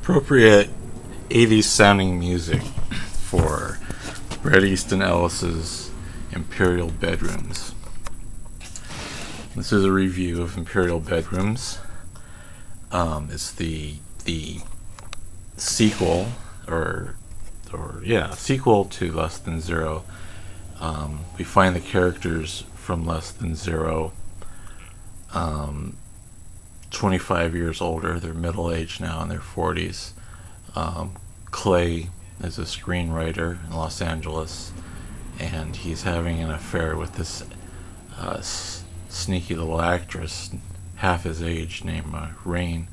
Appropriate 80s sounding music for Bret Easton Ellis's Imperial Bedrooms. This is a review of Imperial Bedrooms. It's the sequel, sequel to Less Than Zero. We find the characters from Less Than Zero 25 years older. They're middle-aged now, in their 40s. Clay is a screenwriter in Los Angeles, and he's having an affair with this sneaky little actress, half his age, named Rain,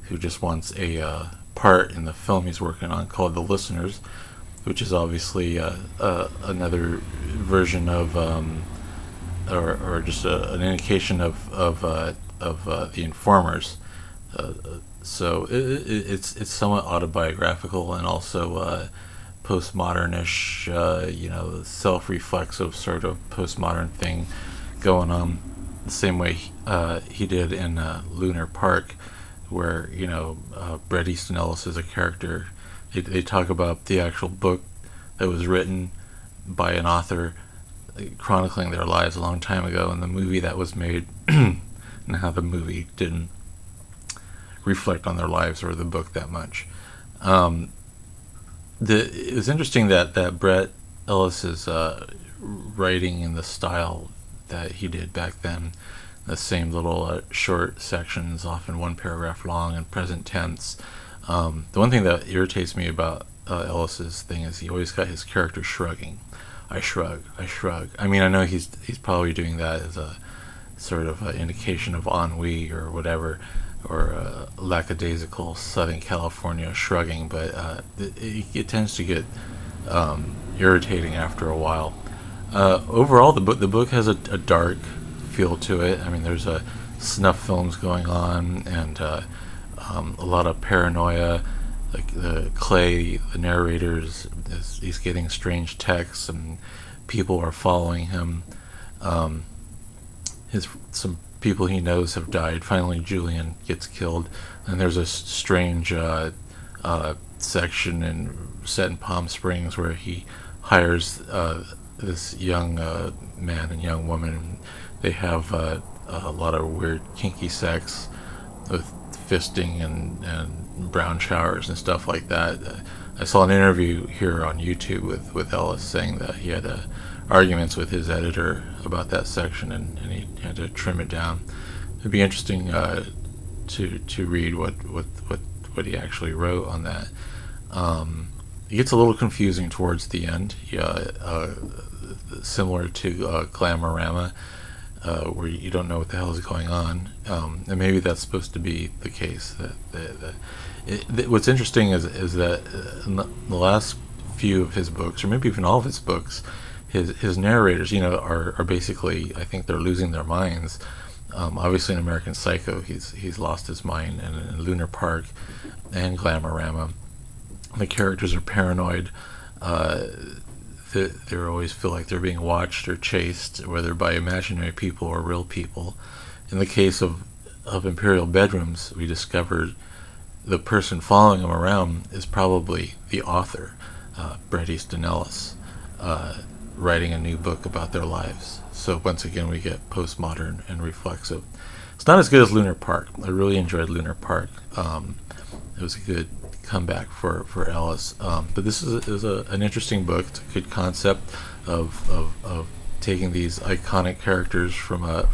who just wants a part in the film he's working on called The Listeners, which is obviously another version of, or just an indication of The Informers. So it's somewhat autobiographical and also postmodernish, self-reflexive sort of postmodern thing going on, the same way he did in Lunar Park, where Bret Easton Ellis is a character. They talk about the actual book that was written by an author chronicling their lives a long time ago, and the movie that was made, and how the movie didn't reflect on their lives or the book that much. It was interesting that Bret Ellis is writing in the style that he did back then, the same little short sections, often one paragraph long, and present tense. The one thing that irritates me about Ellis's thing is he always got his character shrugging. I shrug. I mean, I know he's probably doing that as a sort of indication of ennui or whatever, or lackadaisical Southern California shrugging, but it tends to get irritating after a while. Overall, the book has a dark feel to it. I mean, there's snuff films going on, and a lot of paranoia. Like the Clay, the narrator, he's getting strange texts, and people are following him. Some people he knows have died. Finally, Julian gets killed, and there's a strange section set in Palm Springs where he hires this young man and young woman. They have a lot of weird kinky sex with fisting and brown showers and stuff like that. I saw an interview here on YouTube with Ellis saying that he had arguments with his editor about that section, and he had to trim it down. It'd be interesting to read what he actually wrote on that. It gets a little confusing towards the end, similar to Glamorama, where you don't know what the hell is going on, and maybe that's supposed to be the case. What's interesting is that in the last few of his books, or maybe even all of his books, his narrators, are basically, I think they're losing their minds. Obviously in American Psycho, he's lost his mind, and in Lunar Park and Glamorama, the characters are paranoid. They always feel like they're being watched or chased, whether by imaginary people or real people. In the case of Imperial Bedrooms, we discovered the person following him around is probably the author, Bret Easton Ellis, writing a new book about their lives. So once again, we get postmodern and reflexive. It's not as good as Lunar Park. I really enjoyed Lunar Park. It was a good comeback for Ellis. But this is an interesting book. It's a good concept. of taking these iconic characters from a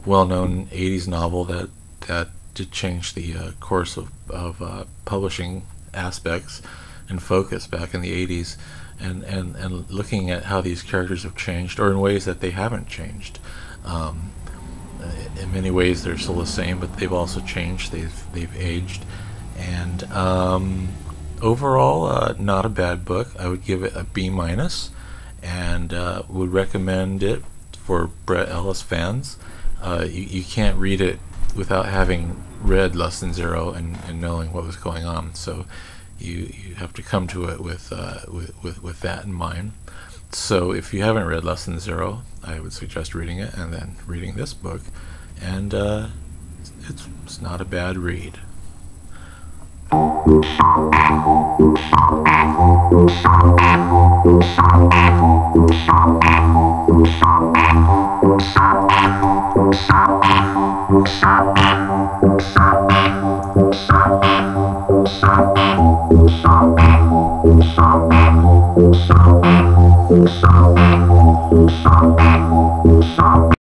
well-known '80s novel that did change the course of publishing aspects and focus back in the '80s, and looking at how these characters have changed, or in ways that they haven't changed. In many ways, they're still the same, but they've also changed. They've aged, and overall, not a bad book. I would give it a B minus, and would recommend it for Bret Ellis fans. You can't read it without having read Less Than Zero and knowing what was going on. So you have to come to it with that in mind. So if you haven't read Less Than Zero, I would suggest reading it and then reading this book, and it's not a bad read.